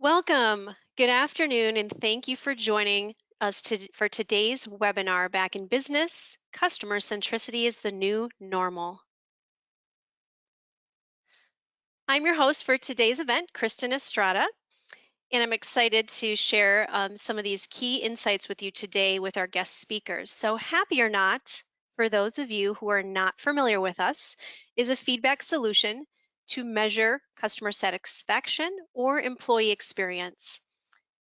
Welcome. Good afternoon, and thank you for joining us for today's webinar, Back in Business, Customer Centricity is the New Normal. I'm your host for today's event, Kristen Estrada, and I'm excited to share some of these key insights with you today with our guest speakers. So HappyOrNot, for those of you who are not familiar with us, is a feedback solution to measure customer satisfaction or employee experience.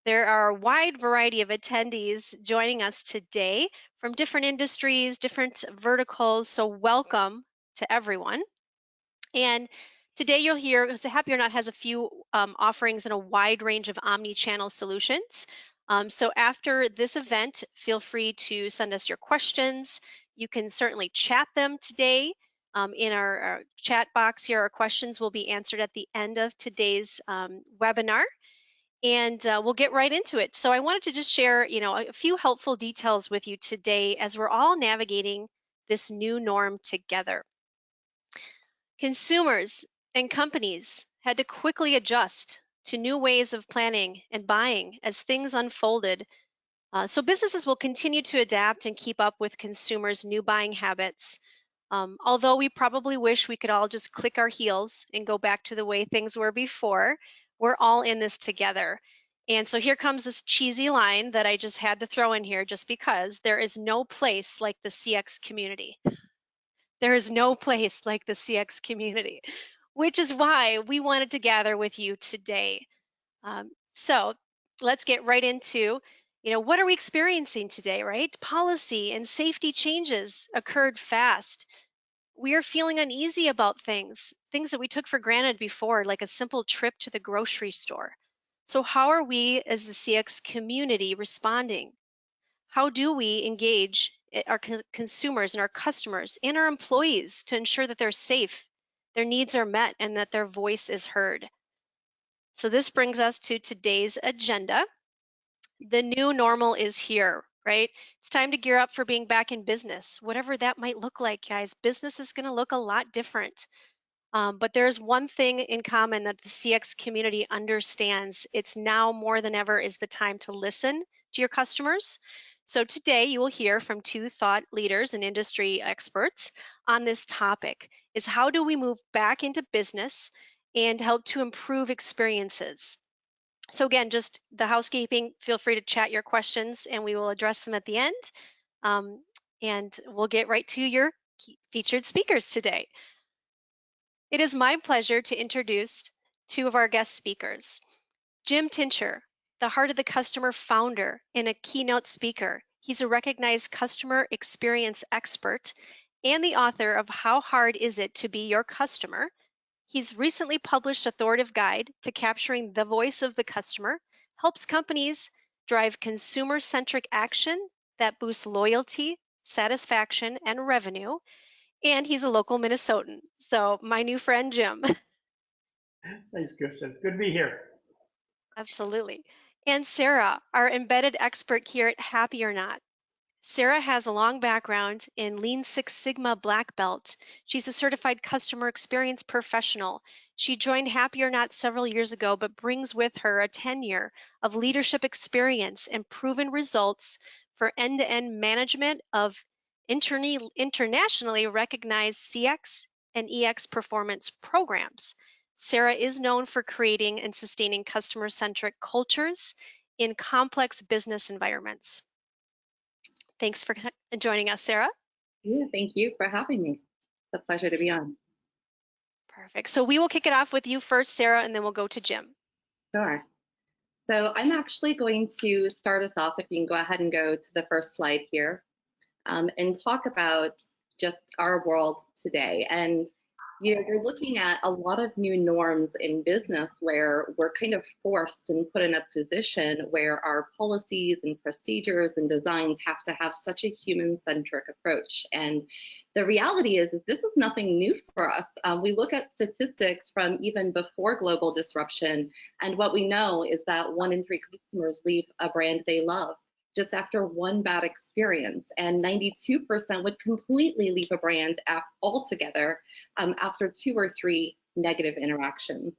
There are a wide variety of attendees joining us today from different industries, different verticals, so welcome to everyone. And today you'll hear, because HappyOrNot has a few offerings in a wide range of omni-channel solutions. So after this event, feel free to send us your questions. You can certainly chat them today in our chat box here. Our questions will be answered at the end of today's webinar. And we'll get right into it. So I wanted to just share, a few helpful details with you today as we're all navigating this new norm together. Consumers and companies had to quickly adjust to new ways of planning and buying as things unfolded. So businesses will continue to adapt and keep up with consumers' new buying habits. Although we probably wish we could all just click our heels and go back to the way things were before, we're all in this together. And so here comes this cheesy line that I just had to throw in here just because there is no place like the CX community. There is no place like the CX community, which is why we wanted to gather with you today. So let's get right into, what are we experiencing today, right? Policy and safety changes occurred fast. We are feeling uneasy about things that we took for granted before, like a simple trip to the grocery store. So how are we as the CX community responding? How do we engage our consumers and our customers and our employees to ensure that they're safe, their needs are met, and that their voice is heard? So this brings us to today's agenda. The new normal is here, right? It's time to gear up for being back in business, whatever that might look like, guys. Business is going to look a lot different. But there's one thing in common that the CX community understands. It's now more than ever is the time to listen to your customers. So today you will hear from two thought leaders and industry experts on this topic, is how do we move back into business and help to improve experiences? So again, just the housekeeping, feel free to chat your questions and we will address them at the end. And we'll get right to your featured speakers today. It is my pleasure to introduce two of our guest speakers. Jim Tincher, the Heart of the Customer founder and a keynote speaker. He's a recognized customer experience expert and the author of How Hard Is It to Be Your Customer? He's recently published authoritative guide to capturing the voice of the customer, helps companies drive consumer-centric action that boosts loyalty, satisfaction, and revenue. And he's a local Minnesotan. So my new friend, Jim. Thanks, Kristen. Good to be here. Absolutely. And Sarah, our embedded expert here at HappyOrNot. Sarah has a long background in Lean Six Sigma Black Belt. She's a certified customer experience professional. She joined HappyOrNot several years ago, but brings with her a tenure of leadership experience and proven results for end-to-end management of internationally recognized CX and EX performance programs. Sarah is known for creating and sustaining customer-centric cultures in complex business environments. Thanks for joining us, Sarah. Yeah, thank you for having me. It's a pleasure to be on. Perfect. So we will kick it off with you first, Sarah, and then we'll go to Jim. Sure. So I'm actually going to start us off, if you can go ahead and go to the first slide here, and talk about just our world today. And you're looking at a lot of new norms in business where we're kind of forced and put in a position where our policies and procedures and designs have to have such a human-centric approach. And the reality is this is nothing new for us. We look at statistics from even before global disruption, and what we know is that 1 in 3 customers leave a brand they love just after one bad experience, and 92% would completely leave a brand altogether after 2 or 3 negative interactions.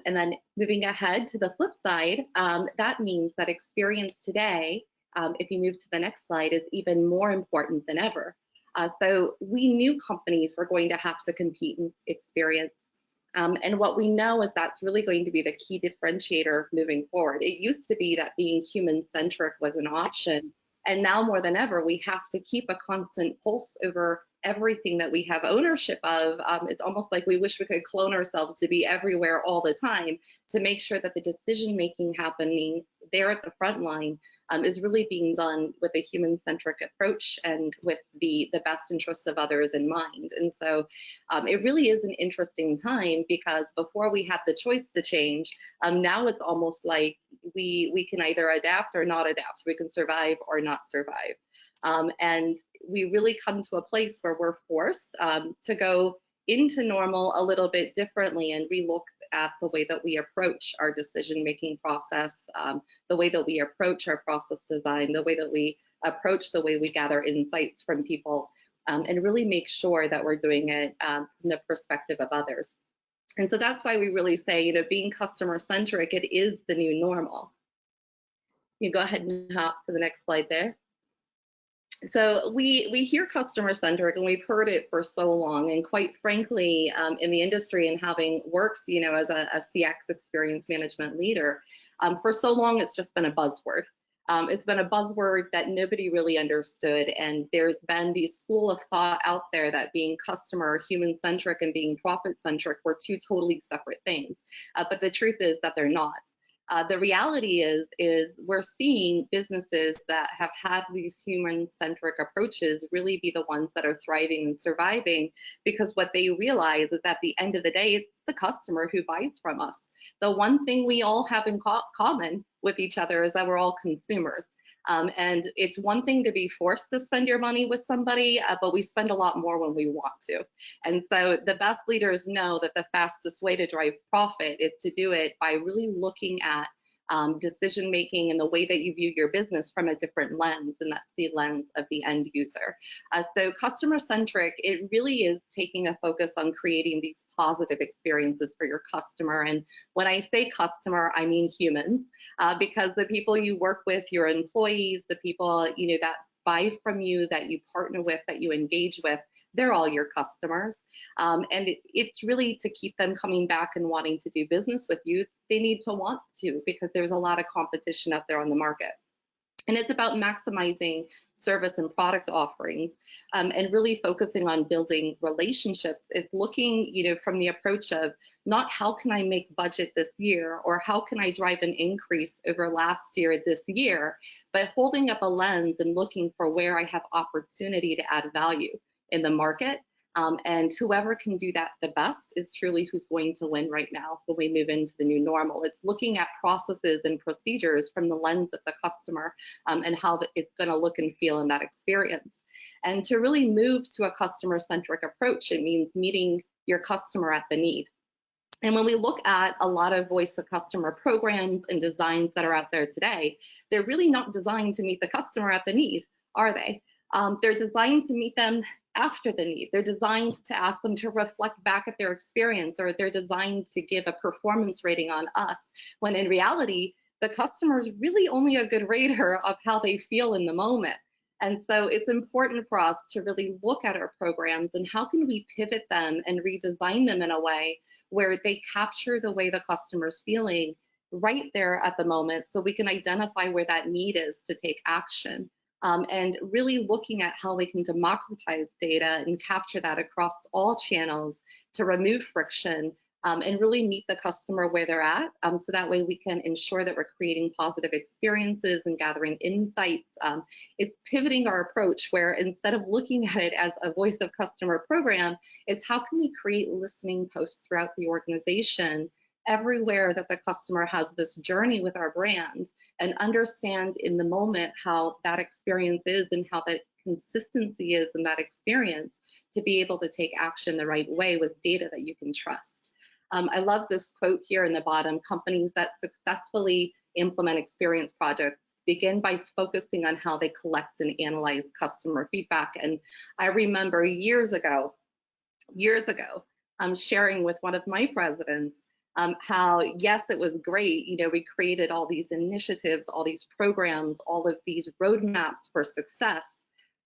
And then moving ahead to the flip side, that means that experience today, if you move to the next slide, is even more important than ever. So we knew companies were going to have to compete in experience. And what we know is that's really going to be the key differentiator moving forward. It used to be that being human-centric was an option, and now more than ever, we have to keep a constant pulse over everything that we have ownership of. It's almost like we wish we could clone ourselves to be everywhere all the time to make sure that the decision-making happening there at the front line is really being done with a human-centric approach and with the best interests of others in mind. And so it really is an interesting time, because before we had the choice to change, now it's almost like we can either adapt or not adapt. We can survive or not survive. And we really come to a place where we're forced to go into normal a little bit differently and relook at the way that we approach our decision-making process, the way that we approach our process design, the way that we approach the way we gather insights from people, and really make sure that we're doing it from the perspective of others. And so that's why we really say, you know, being customer-centric, it is the new normal. You go ahead and hop to the next slide there. So we hear customer-centric, and we've heard it for so long, and quite frankly, in the industry and having worked, you know, as a CX experience management leader, for so long it's just been a buzzword. It's been a buzzword that nobody really understood, and there's been the school of thought out there that being customer, human-centric, and being profit-centric were two totally separate things. But the truth is that they're not. The reality is we're seeing businesses that have had these human-centric approaches really be the ones that are thriving and surviving, because what they realize is at the end of the day, it's the customer who buys from us. The one thing we all have in common with each other is that we're all consumers. And it's one thing to be forced to spend your money with somebody, but we spend a lot more when we want to. And so the best leaders know that the fastest way to drive profit is to do it by really looking at decision making and the way that you view your business from a different lens, and that's the lens of the end user. So customer centric, it really is taking a focus on creating these positive experiences for your customer. And when I say customer, I mean humans, because the people you work with, your employees, the people that buy from you, that you partner with, that you engage with, they're all your customers. And it's really to keep them coming back and wanting to do business with you. They need to want to, because there's a lot of competition out there on the market. And it's about maximizing service and product offerings, and really focusing on building relationships. It's looking, from the approach of not how can I make budget this year, or how can I drive an increase over last year this year, but holding up a lens and looking for where I have opportunity to add value in the market. And whoever can do that the best is truly who's going to win right now when we move into the new normal. It's looking at processes and procedures from the lens of the customer, and how it's going to look and feel in that experience. And to really move to a customer-centric approach, it means meeting your customer at the need. And when we look at a lot of voice of customer programs and designs that are out there today, they're really not designed to meet the customer at the need, are they? They're designed to meet them after the need. They're designed to ask them to reflect back at their experience, or they're designed to give a performance rating on us, when in reality, the customer is really only a good rater of how they feel in the moment. And so it's important for us to really look at our programs and how can we pivot them and redesign them in a way where they capture the way the customer's feeling right there at the moment, so we can identify where that need is to take action. And really looking at how we can democratize data and capture that across all channels to remove friction, and really meet the customer where they're at, so that way we can ensure that we're creating positive experiences and gathering insights. It's pivoting our approach, where instead of looking at it as a voice of customer program, it's how can we create listening posts throughout the organization, everywhere that the customer has this journey with our brand, and understand in the moment how that experience is and how that consistency is in that experience, to be able to take action the right way with data that you can trust. I love this quote here in the bottom: companies that successfully implement experience projects begin by focusing on how they collect and analyze customer feedback. And I remember years ago, sharing with one of my presidents, how, yes, it was great. You know, we created all these initiatives, all these programs, all of these roadmaps for success.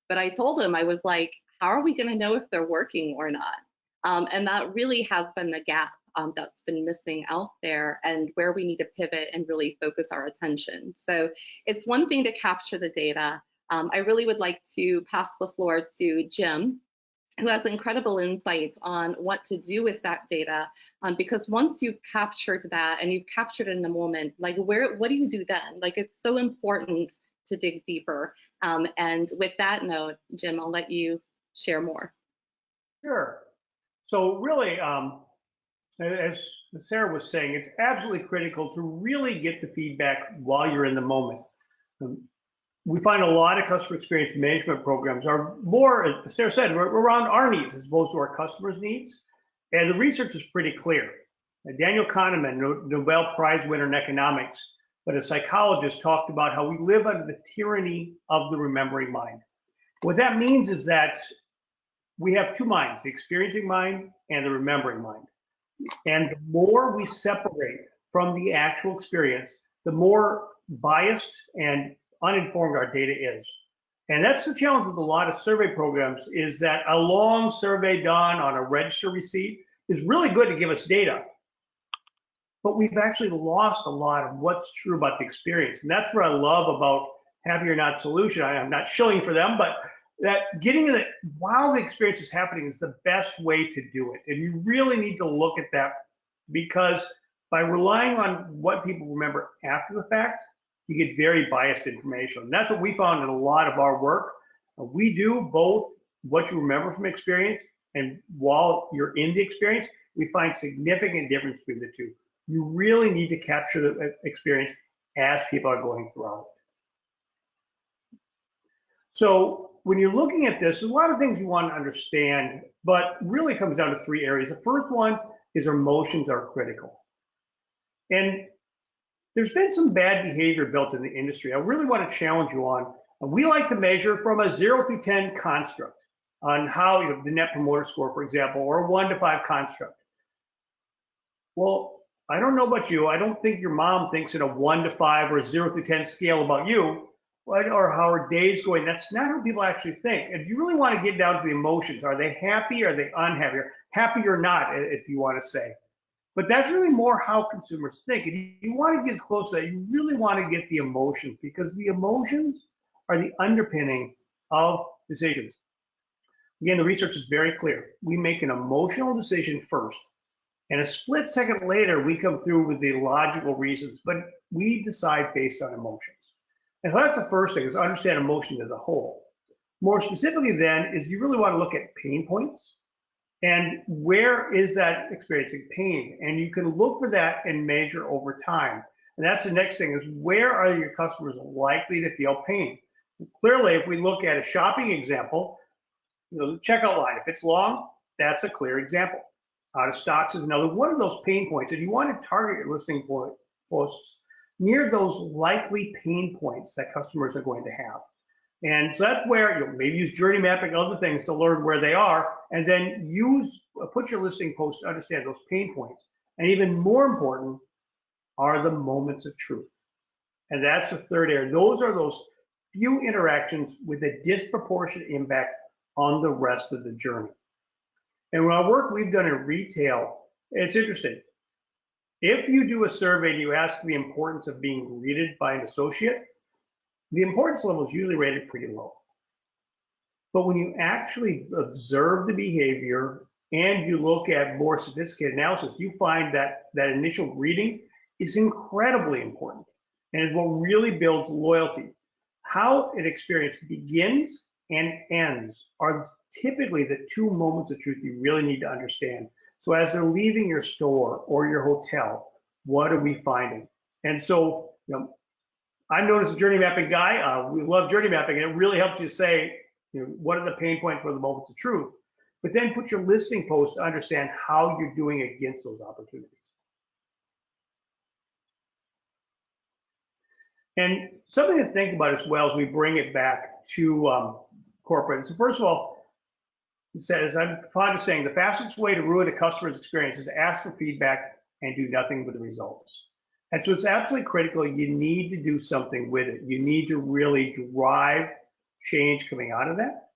But I told him, I was like, how are we going to know if they're working or not? And that really has been the gap that's been missing out there, and where we need to pivot and really focus our attention. So it's one thing to capture the data. I really would like to pass the floor to Jim, who has incredible insights on what to do with that data, because once you've captured that and you've captured it in the moment, like what do you do then? Like, it's so important to dig deeper. And with that note, Jim, I'll let you share more. Sure. So really, as Sarah was saying, it's absolutely critical to really get the feedback while you're in the moment. We find a lot of customer experience management programs are more, as Sarah said, around our needs as opposed to our customers' needs. And the research is pretty clear. Daniel Kahneman, Nobel Prize winner in economics, but a psychologist, talked about how we live under the tyranny of the remembering mind. What that means is that we have two minds, the experiencing mind and the remembering mind. And the more we separate from the actual experience, the more biased and uninformed our data is. And that's the challenge with a lot of survey programs, is that a long survey done on a register receipt is really good to give us data. But we've actually lost a lot of what's true about the experience. And that's what I love about HappyOrNot solution. I'm not shilling for them, but that getting it while the experience is happening is the best way to do it. And you really need to look at that, because by relying on what people remember after the fact, you get very biased information. And that's what we found in a lot of our work. We do both what you remember from experience, and while you're in the experience, we find significant difference between the two. You really need to capture the experience as people are going throughout it. So when you're looking at this, there's a lot of things you want to understand, but really comes down to three areas. The first one is emotions are critical. And there's been some bad behavior built in the industry. I really want to challenge you on. We like to measure from a 0 through 10 construct on how, you know, the Net Promoter Score, for example, or a 1 to 5 construct. Well, I don't know about you. I don't think your mom thinks in a 1 to 5 or a 0 through 10 scale about you, or how her day's going. That's not how people actually think. If you really want to get down to the emotions, are they happy? Are they unhappy? Happy or not, if you want to say. But that's really more how consumers think. And you want to get close to that. You really want to get the emotions, because the emotions are the underpinning of decisions. Again, the research is very clear. We make an emotional decision first, and a split second later, we come through with the logical reasons, but we decide based on emotions. And so that's the first thing, is understand emotion as a whole. More specifically then, is you really want to look at pain points. And where is that experiencing pain? And you can look for that and measure over time. And that's the next thing, is where are your customers likely to feel pain? Clearly, if we look at a shopping example, you know, the checkout line, if it's long, that's a clear example. Out of stocks is another one of those pain points. And you want to target your listing posts near those likely pain points that customers are going to have. And so that's where you'll maybe use journey mapping and other things to learn where they are, and then put your listing post to understand those pain points. And even more important are the moments of truth. And that's the third area. Those are those few interactions with a disproportionate impact on the rest of the journey. And with our work we've done in retail, it's interesting. If you do a survey and you ask the importance of being greeted by an associate, the importance level is usually rated pretty low. But when you actually observe the behavior and you look at more sophisticated analysis, you find that that initial greeting is incredibly important and is what really builds loyalty. How an experience begins and ends are typically the two moments of truth you really need to understand. So as they're leaving your store or your hotel, what are we finding? And so, you know, I'm known as a journey mapping guy. We love journey mapping, and it really helps you say, you know, what are the pain points, what are the moments of truth, but then put your listing post to understand how you're doing against those opportunities. And something to think about as well as we bring it back to corporate. So first of all, it says, I'm fond of saying, the fastest way to ruin a customer's experience is to ask for feedback and do nothing with the results. And so it's absolutely critical. You need to do something with it. You need to really drive change coming out of that.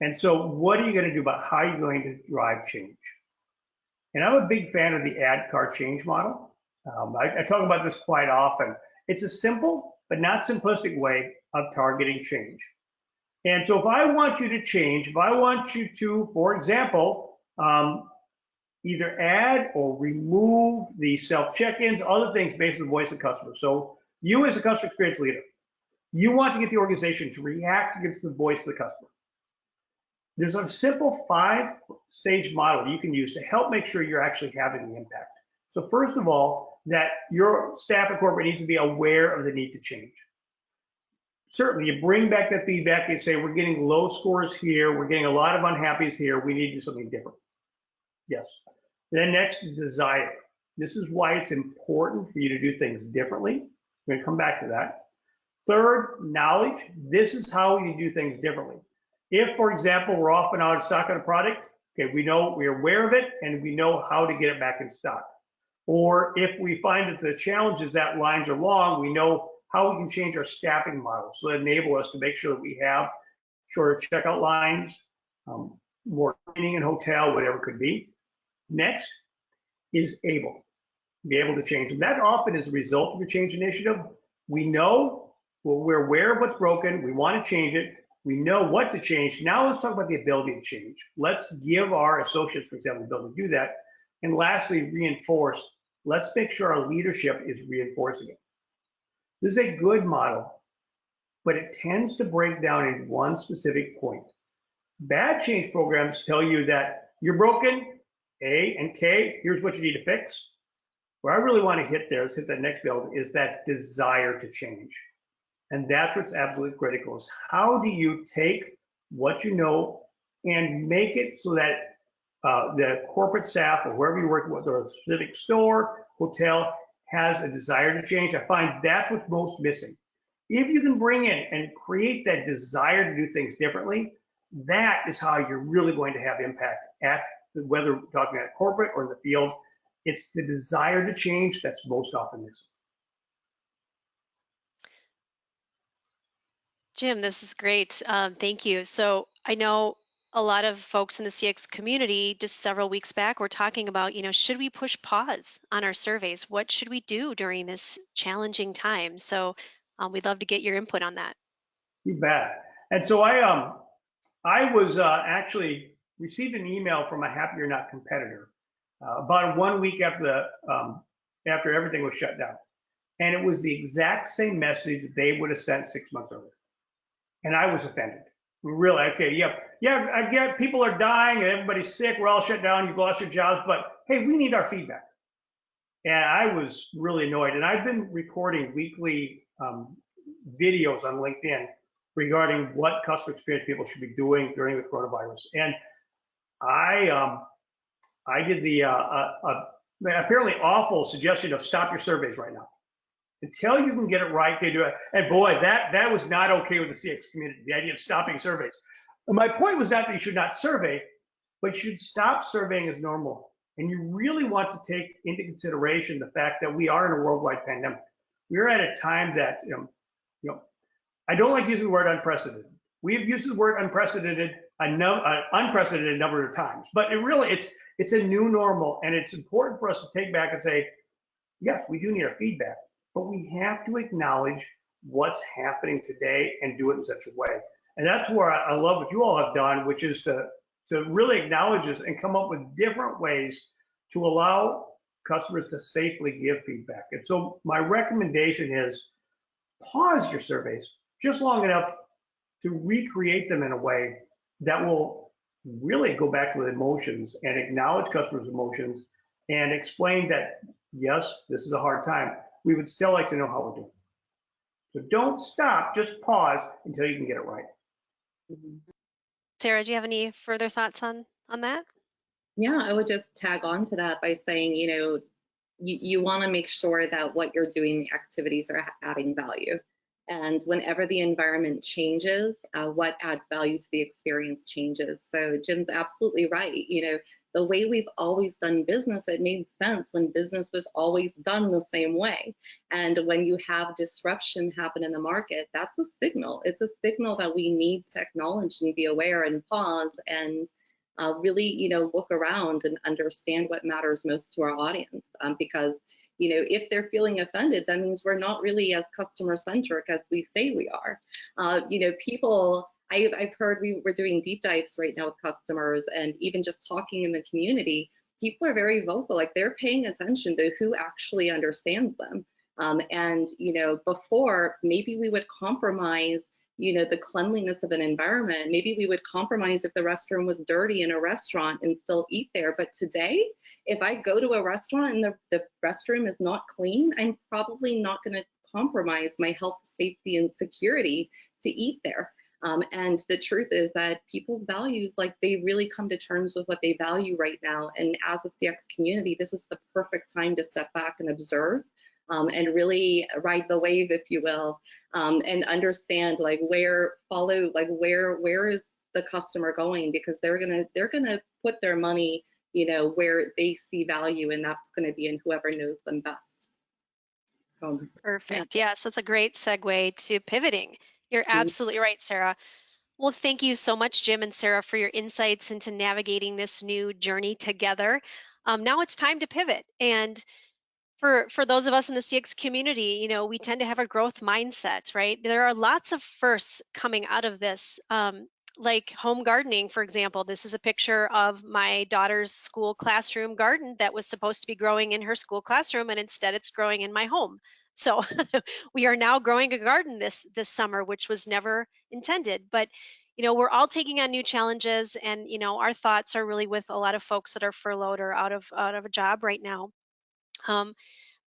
And so what are you going to do about how you're going to drive change? And I'm a big fan of the ad card change model. I talk about this quite often. It's a simple but not simplistic way of targeting change. And so if I want you to change, if I want you to, for example, either add or remove the self check-ins, other things based on the voice of the customer. So you as a customer experience leader, you want to get the organization to react against the voice of the customer. There's a simple 5-stage model you can use to help make sure you're actually having the impact. So first of all, that your staff at corporate needs to be aware of the need to change. Certainly, you bring back that feedback and say, we're getting low scores here, we're getting a lot of unhappies here, we need to do something different. Yes. Then next is desire. This is why it's important for you to do things differently. We're going to come back to that. Third, knowledge. This is how you do things differently. If, for example, we're often out of stock on a product, okay, we know, we're aware of it, and we know how to get it back in stock. Or if we find that the challenge is that lines are long, we know how we can change our staffing model so that enable us to make sure that we have shorter checkout lines, more cleaning in hotel, whatever it could be. Next is be able to change. And that often is a result of a change initiative. We know, well, we're aware of what's broken, we want to change it, we know what to change. Now let's talk about the ability to change. Let's give our associates, for example, the ability to do that. And lastly, reinforce. Let's make sure our leadership is reinforcing it. This is a good model, but it tends to break down in one specific point. Bad change programs tell you that you're broken, A and K, here's what you need to fix. Where I really want to hit there, let's hit that next build, is that desire to change. And that's what's absolutely critical, is how do you take what you know and make it so that the corporate staff or wherever you work with, or a specific store, hotel, has a desire to change. I find that's what's most missing. If you can bring in and create that desire to do things differently, that is how you're really going to have impact at, whether we're talking at corporate or in the field. It's the desire to change that's most often missing. Jim, this is great. Thank you. So I know a lot of folks in the CX community just several weeks back were talking about, should we push pause on our surveys? What should we do during this challenging time? So we'd love to get your input on that. You bet. And so I was actually received an email from a HappyOrNot competitor about 1 week after after everything was shut down, and it was the exact same message they would have sent 6 months earlier, and I was offended. Really, okay, yeah, I get people are dying and everybody's sick, we're all shut down, you've lost your jobs, but hey, we need our feedback. And I was really annoyed, and I've been recording weekly videos on LinkedIn regarding what customer experience people should be doing during the coronavirus. And I did the apparently awful suggestion of stop your surveys right now. Until you can get it right, they do it. And boy, that was not okay with the CX community, the idea of stopping surveys. And my point was not that you should not survey, but you should stop surveying as normal. And you really want to take into consideration the fact that we are in a worldwide pandemic. We're at a time that, I don't like using the word unprecedented. We have used the word unprecedented unprecedented number of times, but it's a new normal, and it's important for us to take back and say, yes, we do need our feedback, but we have to acknowledge what's happening today and do it in such a way. And that's where I love what you all have done, which is to really acknowledge this and come up with different ways to allow customers to safely give feedback. And so my recommendation is pause your surveys just long enough to recreate them in a way that will really go back to the emotions and acknowledge customers' emotions and explain that, yes, this is a hard time. We would still like to know how we're doing. So don't stop, just pause until you can get it right. Sarah, do you have any further thoughts on that? Yeah, I would just tag on to that by saying, you want to make sure that what you're doing, the activities are adding value. And whenever the environment changes, what adds value to the experience changes. So Jim's absolutely right. The way we've always done business, it made sense when business was always done the same way. And when you have disruption happen in the market, that's a signal. It's a signal that we need to acknowledge and be aware and pause and really, look around and understand what matters most to our audience. Because if they're feeling offended, that means we're not really as customer centric as we say we are. People, I've heard we're doing deep dives right now with customers, and even just talking in the community, people are very vocal, like they're paying attention to who actually understands them. And before, maybe we would compromise the cleanliness of an environment. Maybe we would compromise if the restroom was dirty in a restaurant and still eat there. But today, if I go to a restaurant and the restroom is not clean, I'm probably not going to compromise my health, safety, and security to eat there. And the truth is that people's values, like, they really come to terms with what they value right now. And as a CX community, this is the perfect time to step back and observe. And really ride the wave, if you will, and understand where is the customer going, because they're gonna put their money where they see value, and that's going to be in whoever knows them best. Perfect. Yes, that's a great segue to pivoting. You're absolutely right, Sarah. Well, thank you so much, Jim and Sarah, for your insights into navigating this new journey together. Now it's time to pivot. And for those of us in the CX community, we tend to have a growth mindset, right? There are lots of firsts coming out of this, like home gardening, for example. This is a picture of my daughter's school classroom garden that was supposed to be growing in her school classroom, and instead it's growing in my home. So we are now growing a garden this summer, which was never intended. But we're all taking on new challenges, and our thoughts are really with a lot of folks that are furloughed or out of a job right now.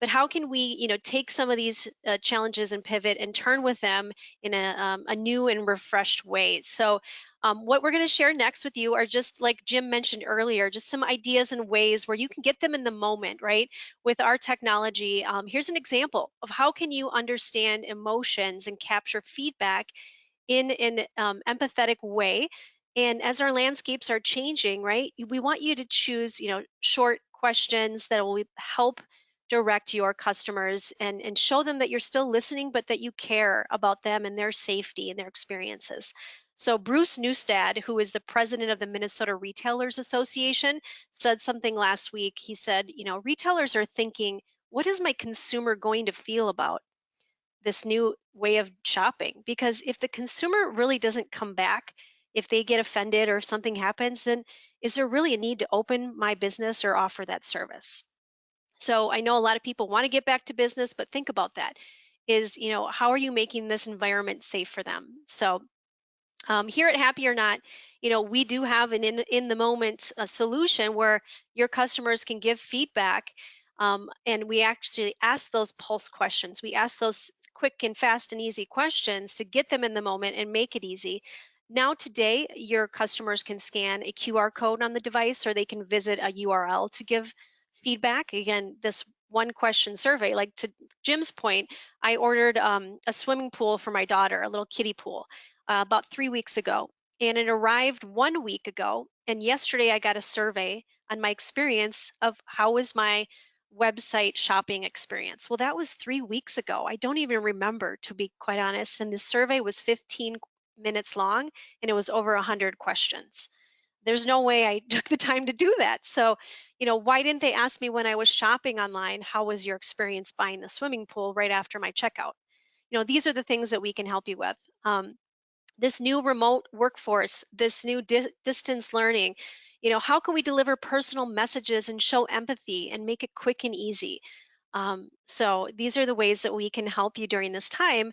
But how can we, take some of these challenges and pivot and turn with them in a new and refreshed way? So, what we're going to share next with you are, just like Jim mentioned earlier, just some ideas and ways where you can get them in the moment, right? With our technology, here's an example of how can you understand emotions and capture feedback in an empathetic way. And as our landscapes are changing, right, we want you to choose, short questions that will help direct your customers and show them that you're still listening, but that you care about them and their safety and their experiences. So Bruce Newstad, who is the president of the Minnesota Retailers Association, said something last week. He said, retailers are thinking, what is my consumer going to feel about this new way of shopping? Because if the consumer really doesn't come back, if they get offended or if something happens, then is there really a need to open my business or offer that service? So I know a lot of people want to get back to business, but think about that. How are you making this environment safe for them? So here at Happy or Not, we do have an in the moment solution where your customers can give feedback, and we actually ask those pulse questions. We ask those quick and fast and easy questions to get them in the moment and make it easy. Now today, your customers can scan a QR code on the device, or they can visit a URL to give feedback. Again, this one question survey, like to Jim's point, I ordered a swimming pool for my daughter, a little kiddie pool, about 3 weeks ago, and it arrived 1 week ago. And yesterday I got a survey on my experience of how was my website shopping experience. Well, that was 3 weeks ago. I don't even remember, to be quite honest. And the survey was 15 minutes long, and it was over 100 questions. There's no way I took the time to do that. So, why didn't they ask me when I was shopping online, how was your experience buying the swimming pool, right after my checkout? These are the things that we can help you with. This new remote workforce, this new distance learning, how can we deliver personal messages and show empathy and make it quick and easy? So these are the ways that we can help you during this time.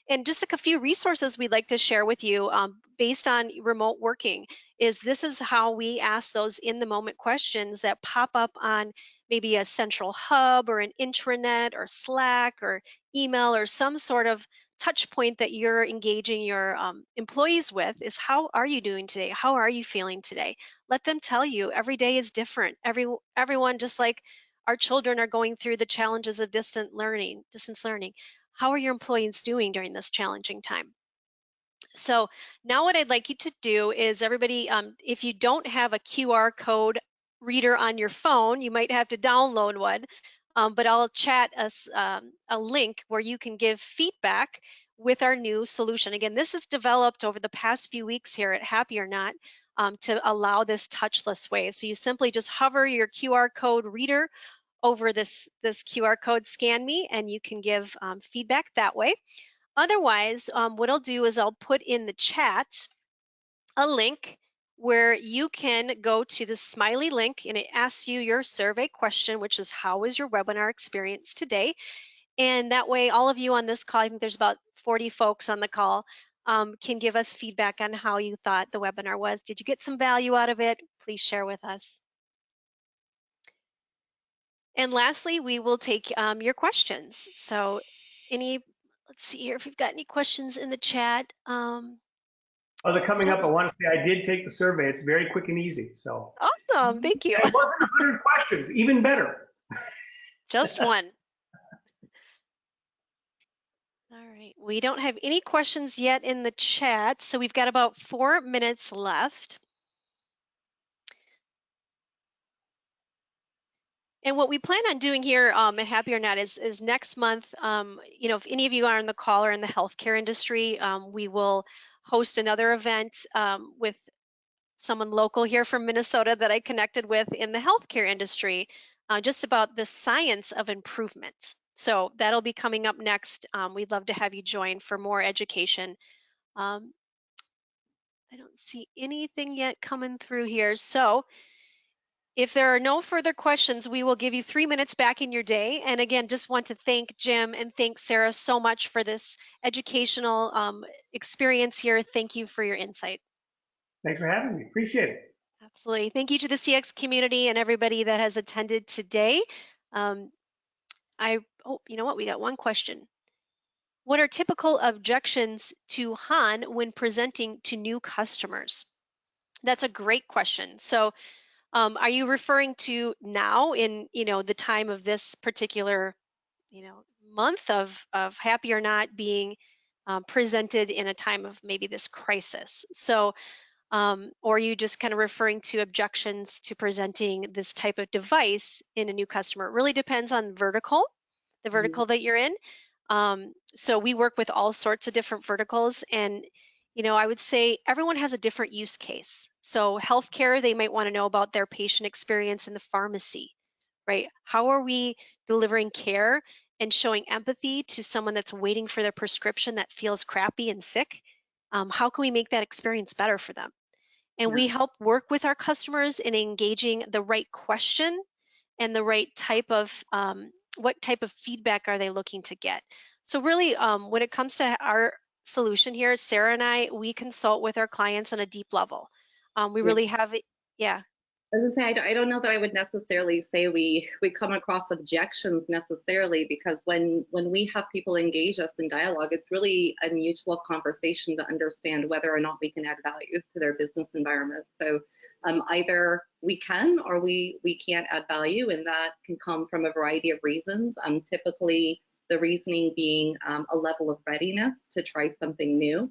And just a few resources we'd like to share with you based on remote working this is how we ask those in the moment questions that pop up on maybe a central hub or an intranet or Slack or email or some sort of touch point that you're engaging your employees with. Is how are you doing today? How are you feeling today? Let them tell you. Every day is different. Everyone, just like our children, are going through the challenges of distance learning. how are your employees doing during this challenging time? So now what I'd like you to do is everybody, if you don't have a QR code reader on your phone, you might have to download one, but I'll chat us a link where you can give feedback with our new solution. Again, this is developed over the past few weeks here at HappyOrNot to allow this touchless way. So you simply just hover your QR code reader over this QR code, scan me, and you can give feedback that way. Otherwise, what I'll do is I'll put in the chat a link where you can go to the smiley link, and it asks you your survey question, which is, how was your webinar experience today? And that way, all of you on this call, I think there's about 40 folks on the call, can give us feedback on how you thought the webinar was. Did you get some value out of it? Please share with us. And lastly, we will take your questions. So let's see here if we've got any questions in the chat. Oh, they're coming up. I want to say I did take the survey. It's very quick and easy. So awesome, thank you. And it wasn't 100 questions, even better. Just one. All right, we don't have any questions yet in the chat, so we've got about 4 minutes left. And what we plan on doing here at HappyOrNot is next month, if any of you are on the call or in the healthcare industry, we will host another event with someone local here from Minnesota that I connected with in the healthcare industry, just about the science of improvement. So that'll be coming up next. We'd love to have you join for more education. I don't see anything yet coming through here. So if there are no further questions, we will give you 3 minutes back in your day. And again, just want to thank Jim and thank Sarah so much for this educational experience here. Thank you for your insight. Thanks for having me. Appreciate it. Absolutely. Thank you to the CX community and everybody that has attended today. You know what? We got one question. What are typical objections to Han when presenting to new customers? That's a great question. So are you referring to now in the time of this particular month of HappyOrNot being presented in a time of maybe this crisis? So or are you just kind of referring to objections to presenting this type of device in a new customer? It really depends on the vertical that you're in. So we work with all sorts of different verticals, and I would say everyone has a different use case. So healthcare, they might want to know about their patient experience in the pharmacy, right? How are we delivering care and showing empathy to someone that's waiting for their prescription that feels crappy and sick? How can we make that experience better for them? And we help work with our customers in engaging the right question and the right type of, what type of feedback are they looking to get? So really, when it comes to our solution here, Sarah and I, we consult with our clients on a deep level. We really have it, yeah. I was gonna say, I don't know that I would necessarily say we come across objections necessarily, because when we have people engage us in dialogue, it's really a mutual conversation to understand whether or not we can add value to their business environment. So either we can or we can't add value, and that can come from a variety of reasons. Typically, the reasoning being a level of readiness to try something new,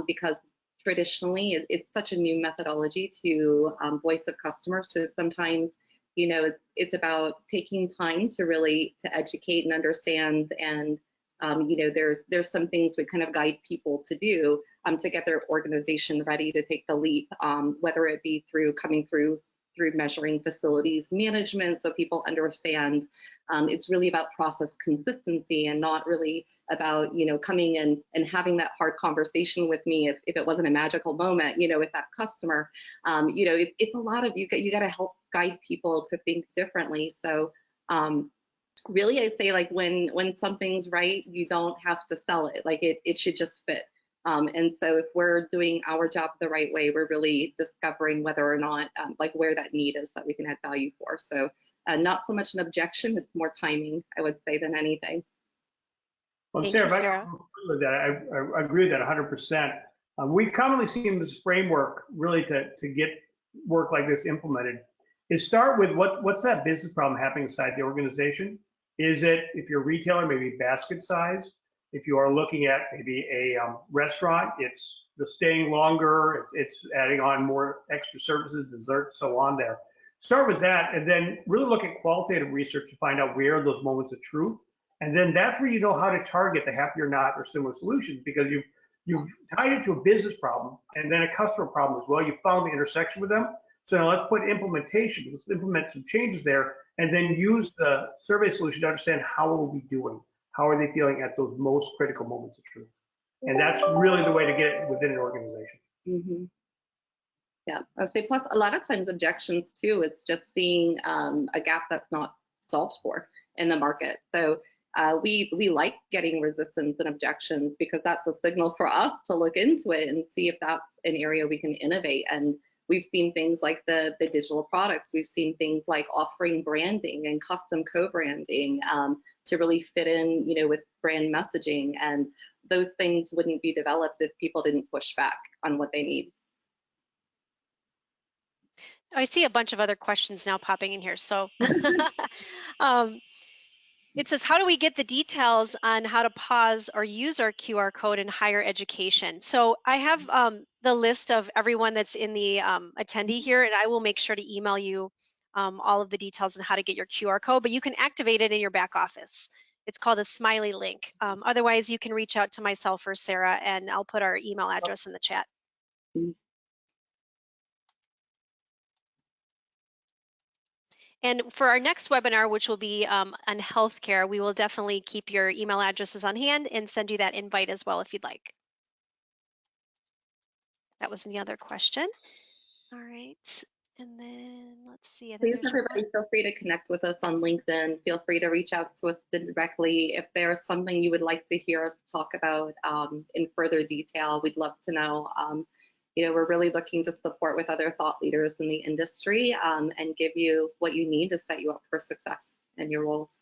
because traditionally it's such a new methodology to voice of customers. So sometimes, it's about taking time to really to educate and understand, and there's some things we kind of guide people to do to get their organization ready to take the leap, whether it be through measuring facilities management, so people understand it's really about process consistency and not really about coming in and having that hard conversation with me if it wasn't a magical moment with that customer. It's a lot of you got to help guide people to think differently. So really I say, like, when something's right, you don't have to sell it, like it should just fit. And so if we're doing our job the right way, we're really discovering whether or not, where that need is that we can add value for. So not so much an objection, it's more timing, I would say, than anything. Well, Sarah, I agree with that 100%. We commonly see in this framework really to get work like this implemented is start with what's that business problem happening inside the organization? Is it, if you're a retailer, maybe basket size? If you are looking at maybe a restaurant, it's the staying longer, it's adding on more extra services, desserts, so on there. Start with that, and then really look at qualitative research to find out where are those moments of truth. And then that's where you know how to target the HappyOrNot or similar solutions, because you've tied it to a business problem and then a customer problem as well. You found the intersection with them. So now let's put implementation, let's implement some changes there, and then use the survey solution to understand how are we doing? How are they feeling at those most critical moments of truth? And that's really the way to get it within an organization. Mm-hmm. Yeah, I would say plus a lot of times objections too, it's just seeing a gap that's not solved for in the market. So we like getting resistance and objections because that's a signal for us to look into it and see if that's an area we can innovate. And we've seen things like the digital products. We've seen things like offering branding and custom co-branding to really fit in, with brand messaging. And those things wouldn't be developed if people didn't push back on what they need. I see a bunch of other questions now popping in here. So it says, how do we get the details on how to pause or use our QR code in higher education? So I have the list of everyone that's in the attendee here, and I will make sure to email you all of the details on how to get your QR code, but you can activate it in your back office. It's called a Smiley link. Otherwise, you can reach out to myself or Sarah, and I'll put our email address in the chat. And for our next webinar, which will be on healthcare, we will definitely keep your email addresses on hand and send you that invite as well if you'd like. That was the other question. All right. And then let's see. Please, everybody, feel free to connect with us on LinkedIn. Feel free to reach out to us directly. If there's something you would like to hear us talk about in further detail, we'd love to know. We're really looking to support with other thought leaders in the industry and give you what you need to set you up for success in your roles.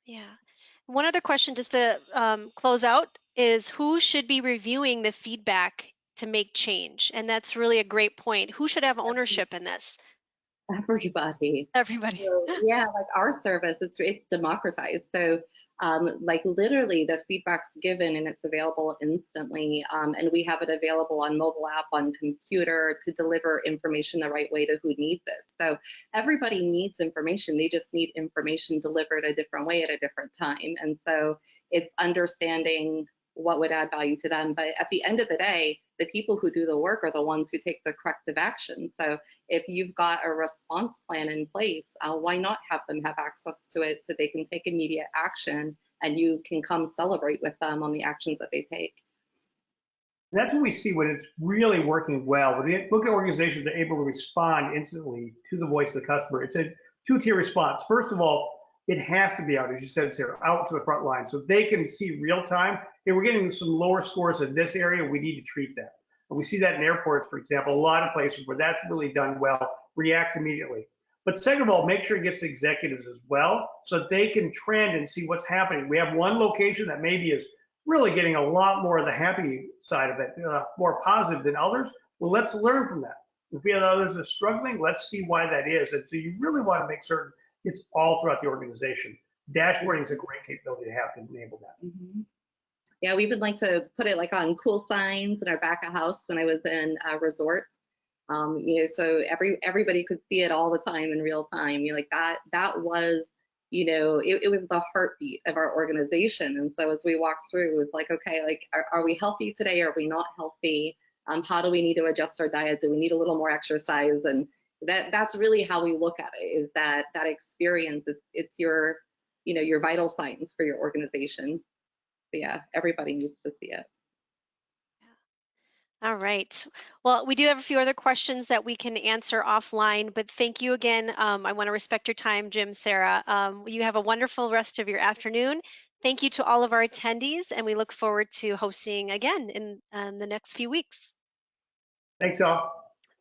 Yeah. One other question just to close out is, who should be reviewing the feedback to make change? And that's really a great point. Who should have ownership in this? Everybody. Everybody. So, yeah, like our service, it's democratized. So like literally the feedback's given and it's available instantly. And we have it available on mobile app, on computer, to deliver information the right way to who needs it. So everybody needs information. They just need information delivered a different way at a different time. And so it's understanding what would add value to them. But at the end of the day, the people who do the work are the ones who take the corrective action. So if you've got a response plan in place, why not have them have access to it so they can take immediate action and you can come celebrate with them on the actions that they take. That's what we see when it's really working well. When we look at organizations that are able to respond instantly to the voice of the customer, it's a two-tier response. First of all, it has to be out, as you said, Sarah, out to the front line so they can see real time. Hey, we're getting some lower scores in this area, we need to treat that. And we see that in airports, for example, a lot of places where that's really done well, react immediately. But second of all, make sure it gets to executives as well so that they can trend and see what's happening. We have one location that maybe is really getting a lot more of the happy side of it, more positive than others. Well, let's learn from that. If we have others that are struggling, let's see why that is. And so you really want to make certain it's all throughout the organization. Dashboarding is a great capability to have to enable that. Mm-hmm. Yeah, we would like to put it like on cool signs in our back of house when I was in resorts. So everybody could see it all the time in real time. Like that was, it was the heartbeat of our organization. And so as we walked through, it was like, okay, like, are we healthy today? Are we not healthy? How do we need to adjust our diet? Do we need a little more exercise? And that's really how we look at it, is that experience. It's your, your vital signs for your organization. But yeah, everybody needs to see it. All right. Well, we do have a few other questions that we can answer offline, but thank you again. I want to respect your time, Jim, Sarah. You have a wonderful rest of your afternoon. Thank you to all of our attendees, and we look forward to hosting again in the next few weeks. Thanks, all.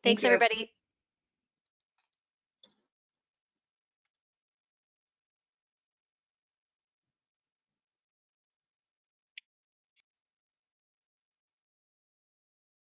Thanks, everybody.